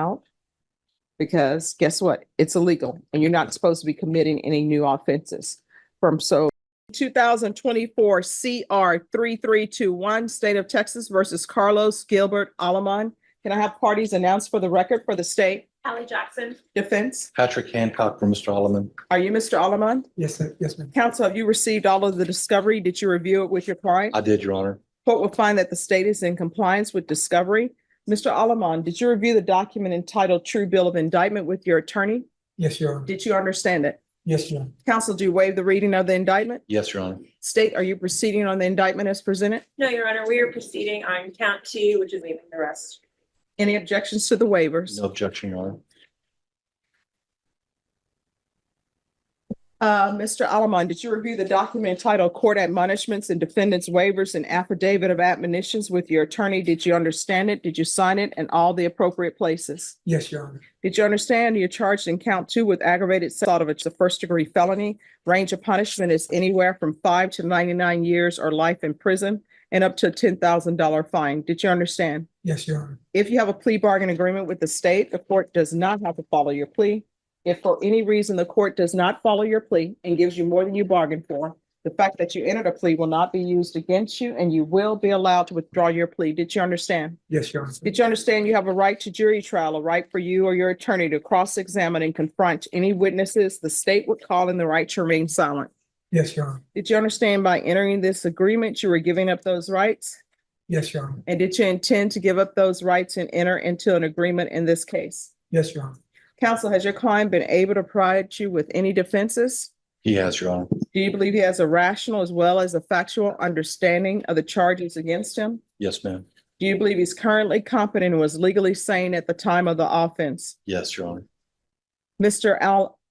out. Because guess what? It's illegal and you're not supposed to be committing any new offenses. From 2024 CR 3321, State of Texas versus Carlos Gilbert Alamon. Can I have parties announced for the record for the state? Allie Jackson. Defense. Patrick Hancock for Mr. Alleman. Are you Mr. Alamon? Yes, sir. Yes, ma'am. Counsel, have you received all of the discovery? Did you review it with your client? I did, Your Honor. Court will find that the state is in compliance with discovery. Mr. Alamon, did you review the document entitled True Bill of Indictment with your attorney? Yes, Your Honor. Did you understand it? Yes, Your Honor. Counsel, do you waive the reading of the indictment? Yes, Your Honor. State, are you proceeding on the indictment as presented? No, Your Honor, we are proceeding on count 2, which is waiving the rest. Any objections to the waivers? No objection, Your Honor. Mr. Alamon, did you review the document entitled Court Admonishments and Defendants Waivers and Affidavit of Admonitions with your attorney? Did you understand it? Did you sign it in all the appropriate places? Yes, Your Honor. Did you understand you're charged in count 2 with aggravated assault of a first-degree felony? Range of punishment is anywhere from 5 to 99 years or life in prison and up to a $10,000 fine. Did you understand? Yes, Your Honor. If you have a plea bargain agreement with the state, the court does not have to follow your plea. If for any reason the court does not follow your plea and gives you more than you bargained for, the fact that you entered a plea will not be used against you and you will be allowed to withdraw your plea. Did you understand? Yes, Your Honor. Did you understand you have a right to jury trial, a right for you or your attorney to cross-examine and confront any witnesses the state would call in the right to remain silent? Yes, Your Honor. Did you understand by entering this agreement, you were giving up those rights? Yes, Your Honor. And did you intend to give up those rights and enter into an agreement in this case? Yes, Your Honor. Counsel, has your client been able to provide you with any defenses? He has, Your Honor. Do you believe he has a rational as well as a factual understanding of the charges against him? Yes, ma'am. Do you believe he's currently competent and was legally sane at the time of the offense? Yes, Your Honor. Mr.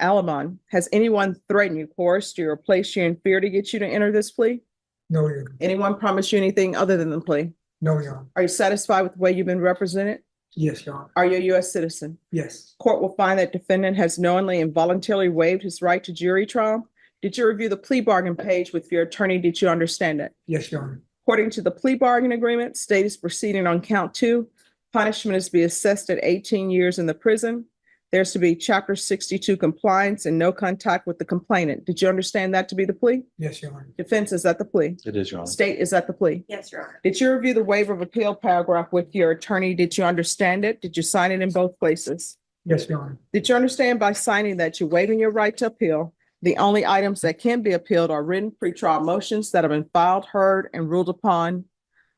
Alamon, has anyone threatened you, coerced you, or placed you in fear to get you to enter this plea? No, Your Honor. Anyone promised you anything other than the plea? No, Your Honor. Are you satisfied with the way you've been represented? Yes, Your Honor. Are you a U.S. citizen? Yes. Court will find that defendant has knowingly and voluntarily waived his right to jury trial. Did you review the plea bargain page with your attorney? Did you understand it? Yes, Your Honor. According to the plea bargain agreement, state is proceeding on count 2. Punishment is to be assessed at 18 years in the prison. There's to be Chapter 62 compliance and no contact with the complainant. Did you understand that to be the plea? Yes, Your Honor. Defense, is that the plea? It is, Your Honor. State, is that the plea? Yes, Your Honor. Did you review the waiver of appeal paragraph with your attorney? Did you understand it? Did you sign it in both places? Yes, Your Honor. Did you understand by signing that you're waiving your right to appeal? The only items that can be appealed are written pretrial motions that have been filed, heard, and ruled upon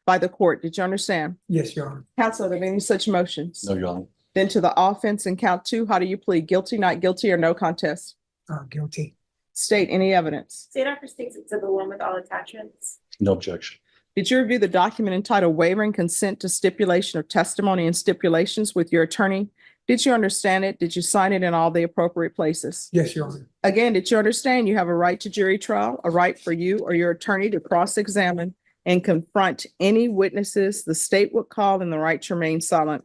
by the court. Did you understand? Yes, Your Honor. Counsel, are there any such motions? No, Your Honor. Then to the offense in count 2, how do you plead? Guilty, not guilty, or no contest? Guilty. State any evidence. State Officer States Exhibit 1 with all attachments. No objection. Did you review the document entitled Waiving Consent to Stipulation of Testimony and Stipulations with your attorney? Did you understand it? Did you sign it in all the appropriate places? Yes, Your Honor. Again, did you understand you have a right to jury trial, a right for you or your attorney to cross-examine and confront any witnesses the state would call in the right to remain silent?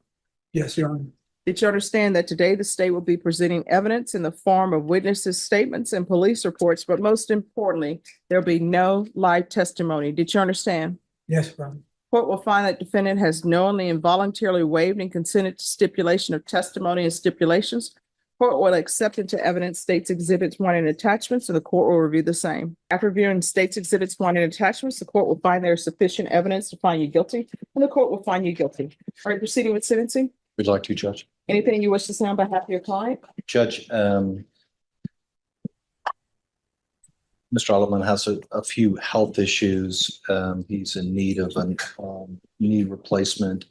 Yes, Your Honor. Did you understand that today the state will be presenting evidence in the form of witnesses' statements and police reports, but most importantly, there'll be no live testimony? Did you understand? Yes, Your Honor. Court will find that defendant has knowingly and voluntarily waived and consented to stipulation of testimony and stipulations. Court will accept into evidence states exhibits 1 and attachments, and the court will review the same. After reviewing states exhibits 1 and attachments, the court will find there is sufficient evidence to find you guilty, and the court will find you guilty. Are you proceeding with sentencing? We'd like to, Judge. Anything you wish to say on behalf of your client? Judge, Mr. Alleman has a few health issues. He's in need of a knee replacement.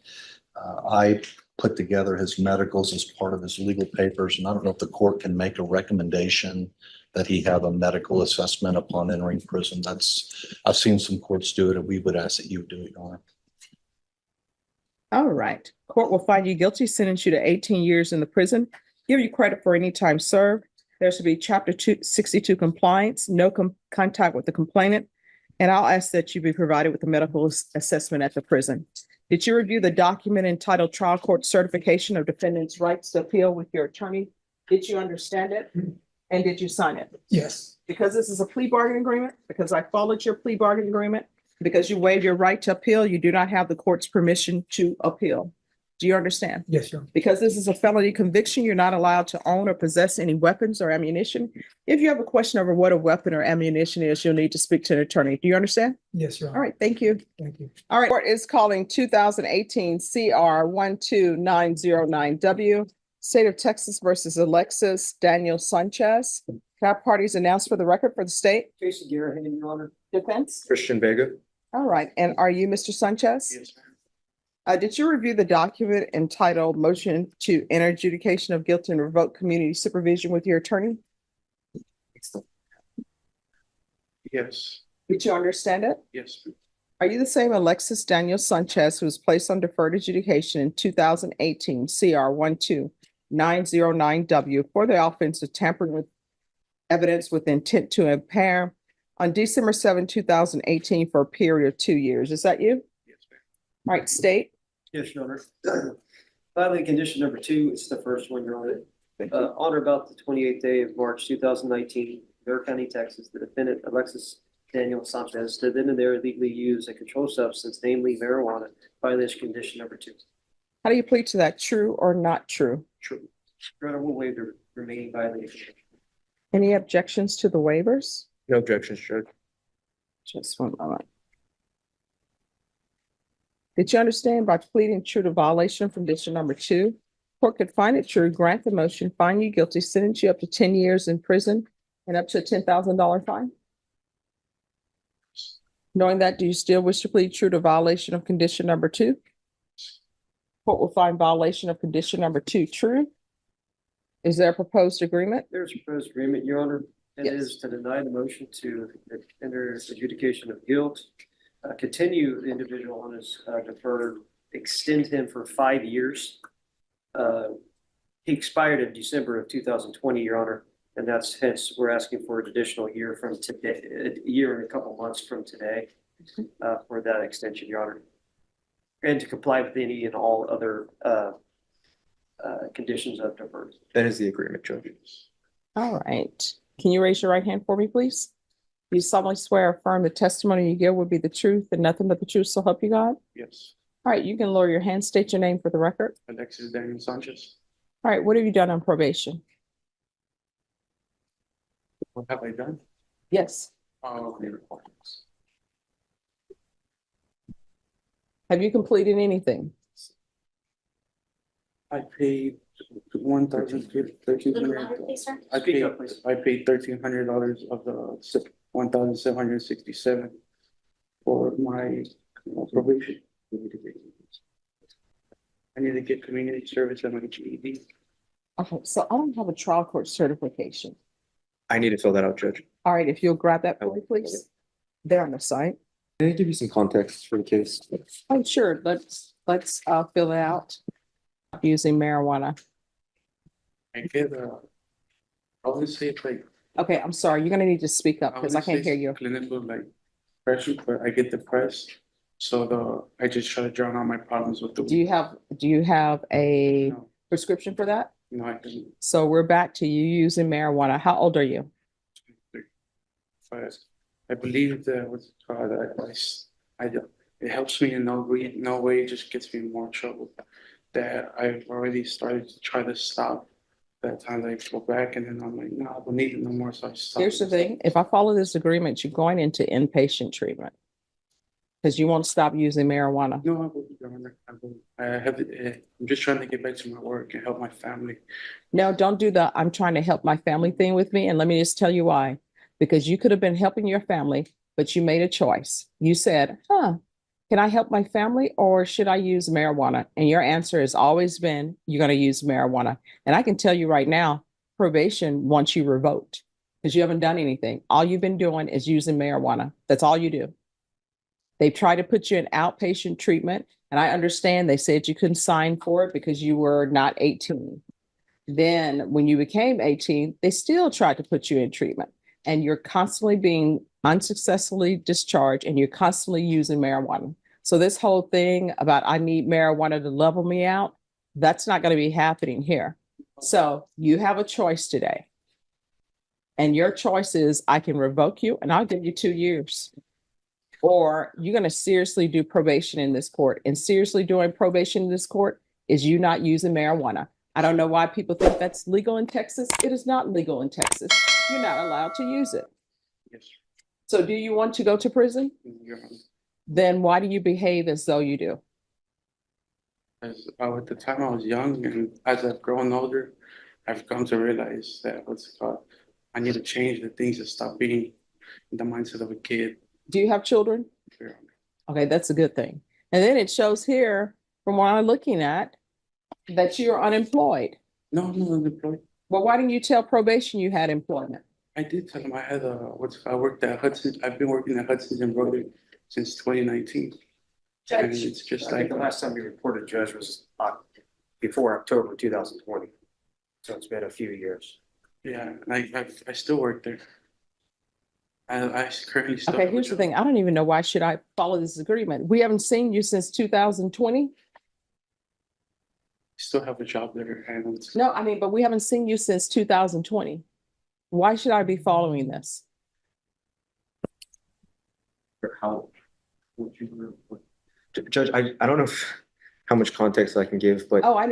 I put together his medicals as part of his legal papers, and I don't know if the court can make a recommendation that he have a medical assessment upon entering prison. I've seen some courts do it, and we would ask that you do it, Your Honor. All right. Court will find you guilty, sentence you to 18 years in the prison, give you credit for any time served. There should be Chapter 62 compliance, no contact with the complainant, and I'll ask that you be provided with a medical assessment at the prison. Did you review the document entitled Trial Court Certification of Defendant's Rights to Appeal with your attorney? Did you understand it? And did you sign it? Yes. Because this is a plea bargain agreement, because I followed your plea bargain agreement, because you waived your right to appeal, you do not have the court's permission to appeal. Do you understand? Yes, Your Honor. Because this is a felony conviction, you're not allowed to own or possess any weapons or ammunition. If you have a question over what a weapon or ammunition is, you'll need to speak to an attorney. Do you understand? Yes, Your All Honor. right, thank you. Thank you. All right, court is calling 2018 CR 12909W, State of Texas versus Alexis Daniel Sanchez. Can I have parties announced for the record for the state? Jason Garrett, Your Honor. Defense? Christian Vega. All right, and are you Mr. Sanchez? Yes, ma'am. Did you review the document entitled Motion to Enter Adjudication of Guilt and Revoke Community Supervision with your attorney? Yes, Did you understand it? yes, Are you the same Alexis Daniel Sanchez who was placed on deferred adjudication in 2018 CR 12909W for the offense of tampering with evidence with intent to impair on December 7, 2018 for a period of 2 years? Is that you? yes, ma'am. All right, state. Yes, Your Honor. Filing condition number 2, it's the first one, Your Honor. On or about the 28th day of March 2019, Bear County, Texas, the defendant Alexis Daniel Sanchez did then and there illegally use a controlled substance, namely marijuana, violation condition number 2. How do you plead to that? True or not true? True. Your Honor, we'll waive the remaining violation. Any objections to the waivers? No objections, Judge. Just one moment. Did you understand by pleading true to violation of condition number 2, court could find it true, grant the motion, find you guilty, sentence you up to 10 years in prison and up to a $10,000 fine? Knowing that, do you still wish to plead true to violation of condition number 2? Court will find violation of condition number 2 true. Is there a proposed agreement? There's a proposed agreement, Your Honor. It Yes. is to deny the motion to enter adjudication of guilt, continue the individual on his deferred, extend him for 5 years. He expired in December of 2020, Your Honor, and that's hence we're asking for an additional year from today, a year and a couple months from today for that extension, Your Honor. And to comply with any and all other conditions of deferred. That is the agreement, Judge. All right. Can you raise your right hand for me, please? Do you solemnly swear or affirm the testimony you give will be the truth and nothing but the truth, so help you God? Yes. All right, you can lower your hand, state your name for the record. Alexis Daniel Sanchez. All right, what have you done on probation? What have I done? Yes. Have you completed anything? I paid $1,300. I Speak paid up, please. $1,300 of the $1,767 for my probation. I need to get community service and my GED. Okay, so I don't have a trial court certification. I need to fill that out, Judge. All right, if you'll grab that for me, please. There on the site. Can I give you some context for the case? Oh, sure, let's fill it out. Using marijuana. I get I would say it's like Okay, I'm sorry, you're gonna need to speak up because I can't hear you. clinical like pressure, but I get depressed. So I just try to drown out my problems with the. Do you have a No, prescription for that? no, I didn't. So we're back to you using marijuana. How old are you? But I believe that what's it called, it helps me in no way, it just gets me in more trouble. That I've already started to try to stop. That time I go back and then I'm like, no, I don't need it no more, so I stop. Here's the thing, if I follow this agreement, you're going into inpatient treatment. Because you won't stop using marijuana. No, I will, Your Honor. I will. I'm just trying to get back to my work and help my family. No, don't do the I'm trying to help my family thing with me. And let me just tell you why. Because you could have been helping your family, but you made a choice. You said, can I help my family or should I use marijuana? And your answer has always been, you're going to use marijuana. And I can tell you right now, probation wants you revoked because you haven't done anything. All you've been doing is using marijuana. That's all you do. They tried to put you in outpatient treatment. And I understand they said you couldn't sign for it because you were not 18. Then when you became 18, they still tried to put you in treatment. And you're constantly being unsuccessfully discharged and you're constantly using marijuana. So this whole thing about I need marijuana to level me out, that's not going to be happening here. So you have a choice today. And your choice is I can revoke you and I'll give you 2 years. Or you're going to seriously do probation in this court. And seriously doing probation in this court is you not using marijuana. I don't know why people think that's legal in Texas. It is not legal in Texas. You're not allowed to use it. Yes, So do you want to go to prison? Your Honor. Then why do you behave as though you do? As at the time I was young, and as I've grown older, I've come to realize that I need to change the things to stop being in the mindset of a kid. Do you have children? Your Honor. Okay, that's a good thing. And then it shows here, from what I'm looking at, that you're unemployed. No, I'm not unemployed. Well, why didn't you tell probation you had employment? I did tell him I had I worked at Hudson. I've been working at Hudson's embroidery since 2019. And it's just I think like, the last time you reported, Judge, was before October 2020. So it's been a few years. yeah, I still work there. I currently still Okay, have a here's the job. thing. I don't even know why should I follow this agreement. We haven't seen you since 2020. Still have a job there, and No, I mean, but we haven't seen you since 2020. Why should I be following this? How would you? Judge, I don't know how much context I can give, but Oh, I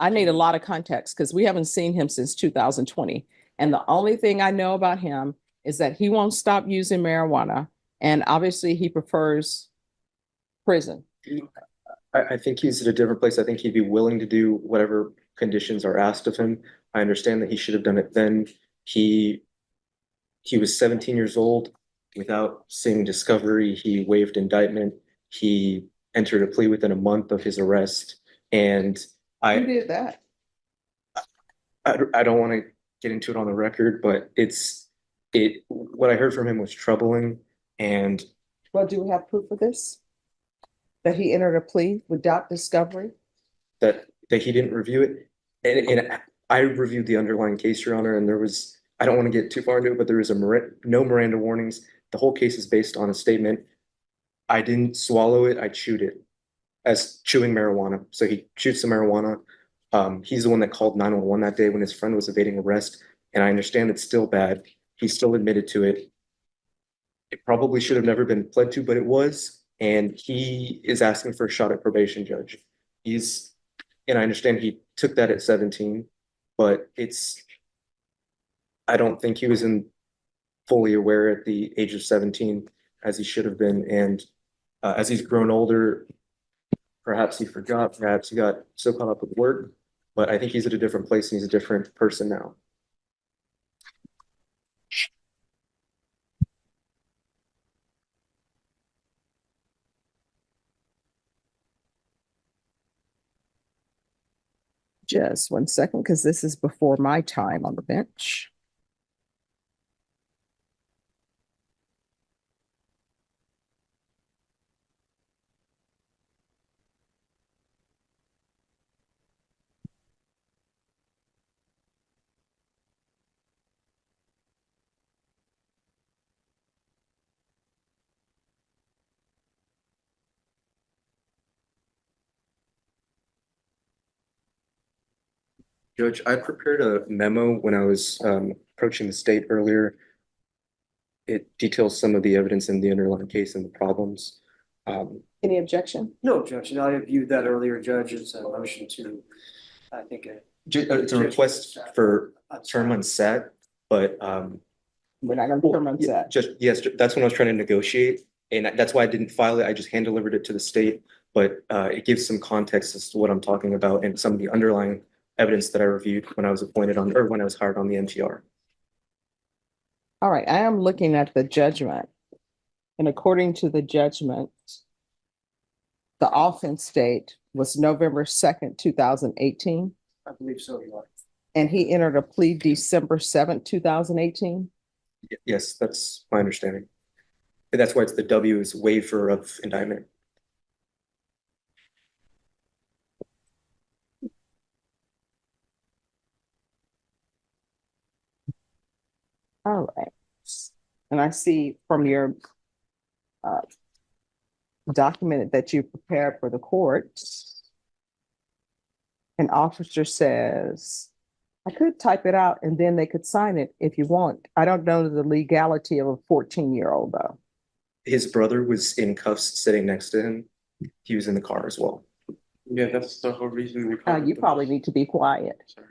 need a lot of context because we haven't seen him since 2020. And the only thing I know about him is that he won't stop using marijuana. And obviously he prefers prison. I think he's at a different place. I think he'd be willing to do whatever conditions are asked of him. I understand that he should have done it then. He was 17 years old without seeing discovery. He waived indictment. He entered a plea within a month of his arrest. And Who I did that? don't want to get into it on the record, but what I heard from him was troubling. And Well, do we have proof of this? That he entered a plea without discovery? that he didn't review it. And I reviewed the underlying case, Your Honor, and I don't want to get too far into it, but there was no Miranda warnings. The whole case is based on a statement. I didn't swallow it, I chewed it as chewing marijuana. So he chewed some marijuana. He's the one that called 911 that day when his friend was evading arrest. And I understand it's still bad. He still admitted to it. It probably should have never been pled to, but it was. And he is asking for a shot at probation, Judge. And I understand he took that at 17, but I don't think he was fully aware at the age of 17 as he should have been. And as he's grown older, perhaps he forgot, perhaps he got so caught up with work, but I think he's at a different place and he's a different person now. Just 1 second, because this is before my time on the bench. Judge, I prepared a memo when I was approaching the state earlier. It details some of the evidence in the underlying case and the problems. Any objection? No objection. I viewed that earlier, Judge, as a motion to, I think. It's a request for a term unsat, but We're not gonna term yeah, that. yes, that's when I was trying to negotiate. And that's why I didn't file it. I just hand delivered it to the state, but it gives some context as to what I'm talking about and some of the underlying evidence that I reviewed when I was appointed on, or when I was hired on the MTR. All right, I am looking at the judgment. And according to the judgment, the offense date was November 2nd, 2018. I believe so, Your Honor. And he entered a plea December 7th, 2018. Yes, that's my understanding. And that's why it's the W is waiver of indictment. All right. And I see from your document that you prepared for the court, an officer says, I could type it out and then they could sign it if you want. I don't know the legality of a 14-year-old though. His brother was in cuffs sitting next to him. He was in the car as well. Yeah, that's the whole reason I called. You probably need to be quiet. Sorry.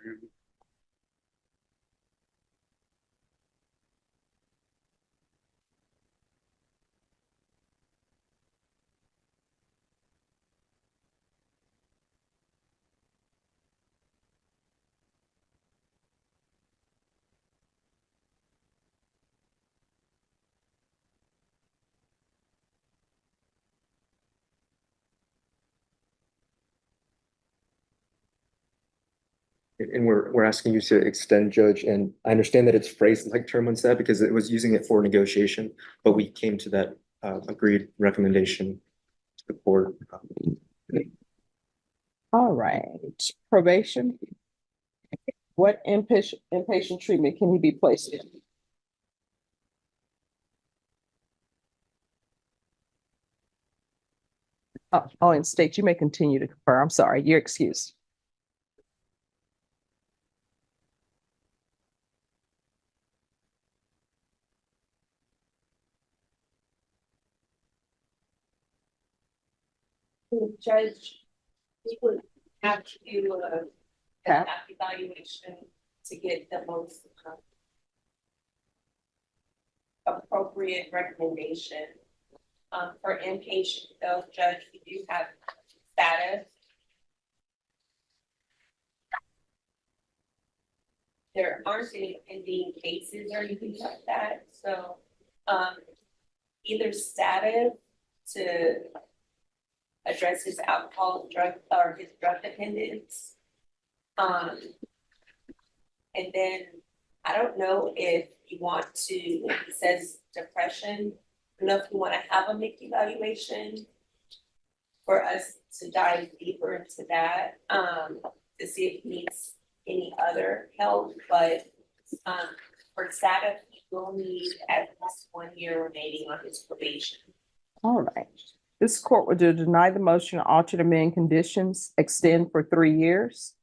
And we're asking you to extend, Judge, and I understand that it's phrased like term unsaid because it was using it for negotiation, but we came to that agreed recommendation to the board. All right, probation. What inpatient treatment can he be placed in? Oh, and state, you may continue to confer. I'm sorry, you're excused. Judge, we would have to do a Cap. evaluation to get the most appropriate recommendation. For inpatient, though, Judge, we do have status. There aren't any pending cases or anything like that, so either status to address his alcohol, drug, or his drug dependence. And then I don't know if you want to, when he says depression, I don't know if you want to have a MIC evaluation for us to dive deeper into that, to see if he needs any other help, but for status, he will need at least 1 year remaining on his probation. All right. This court will deny the motion to alter the main conditions, extend for 3 years.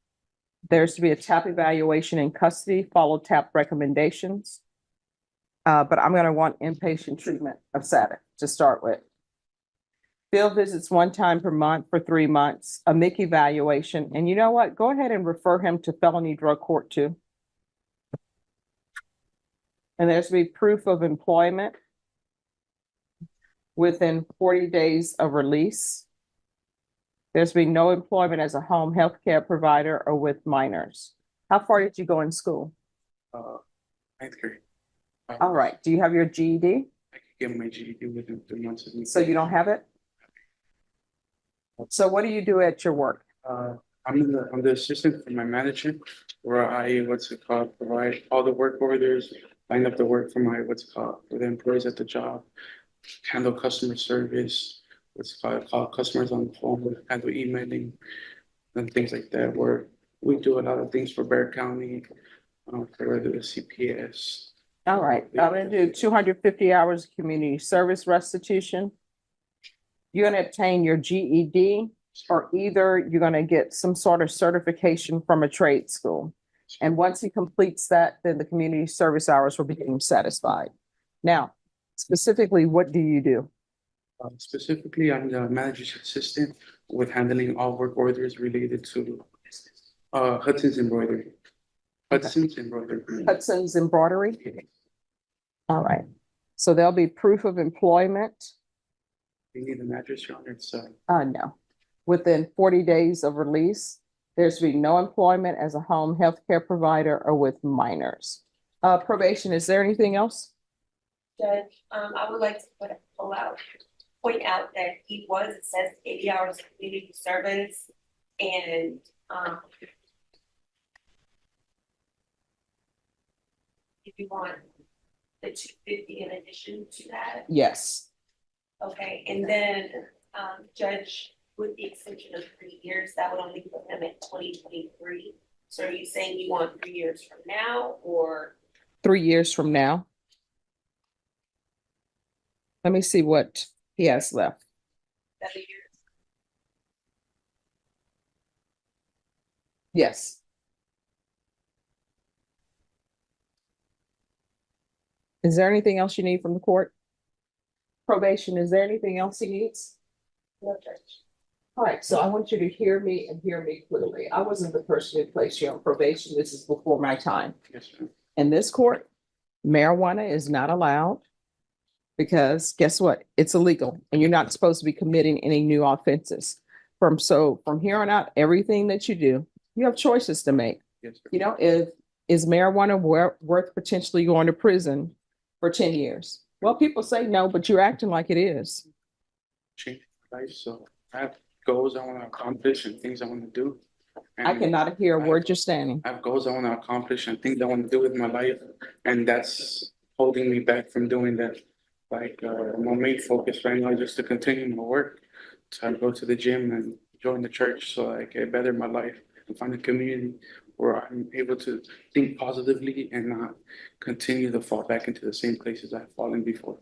There's to be a TAP evaluation in custody, follow TAP recommendations. But I'm gonna want inpatient treatment of SADC to start with. Field visits 1 time per month for 3 months, a MIC evaluation, and you know what? Go ahead and refer him to felony drug court too. And there's to be proof of employment within 40 days of release. There's been no employment as a home health care provider or with minors. How far did you go in school? 9th grade. All right. Do you have your GED? I could get my GED within 3 months of me. So you don't have it? So what do you do at your work? I'm the assistant for my manager, where I, provide all the work orders, line up the work for my, for the employees at the job, handle customer service, call customers on the phone, handle emailing, and things like that, where we do a lot of things for Bear County, for the CPS. All right. I'm gonna do 250 hours of community service restitution. You're gonna obtain your GED, or either you're gonna get some sort of certification from a trade school. And once he completes that, then the community service hours will be deemed satisfied. Now, specifically, what do you do? Specifically, I'm the manager's assistant with handling all work orders related to Hudson's embroidery. Hudson's embroidery. Hudson's embroidery? All right. So there'll be proof of employment. You need an address, Your Honor. It's No. Within 40 days of release, there's to be no employment as a home health care provider or with minors. Probation, is there anything else? Judge, I would like to point out that it says 80 hours of community service, and if you want the 250 in addition to that. Yes. Okay, and then Judge, with the extension of 3 years, that would only put him at 2023. So are you saying you want 3 years from now, or? 3 years from now. Let me see what he has left. 7 years? Yes. Is there anything else you need from the court? Probation, is there anything else he needs? No, Judge. All right, so I want you to hear me and hear me clearly. I wasn't the person who placed you on probation. This is before my time. Yes, ma'am. In this court, marijuana is not allowed because guess what? It's illegal and you're not supposed to be committing any new offenses. From here on out, everything that you do, you have choices to make. Yes, sir. You know, is marijuana worth potentially going to prison for 10 years? Well, people say no, but you're acting like it is. Change my life, so I have goals I want to accomplish and things I want to do. I And cannot hear a word you're standing. I have goals I want to accomplish and things I want to do with my life, and that's holding me back from doing that. Like, my main focus right now is just to continue my work. So I go to the gym and join the church so I can better my life and find a community where I'm able to think positively and not continue to fall back into the same places I've fallen before.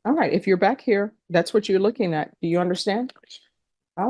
All right, if you're back here, that's what you're looking at. Do you understand?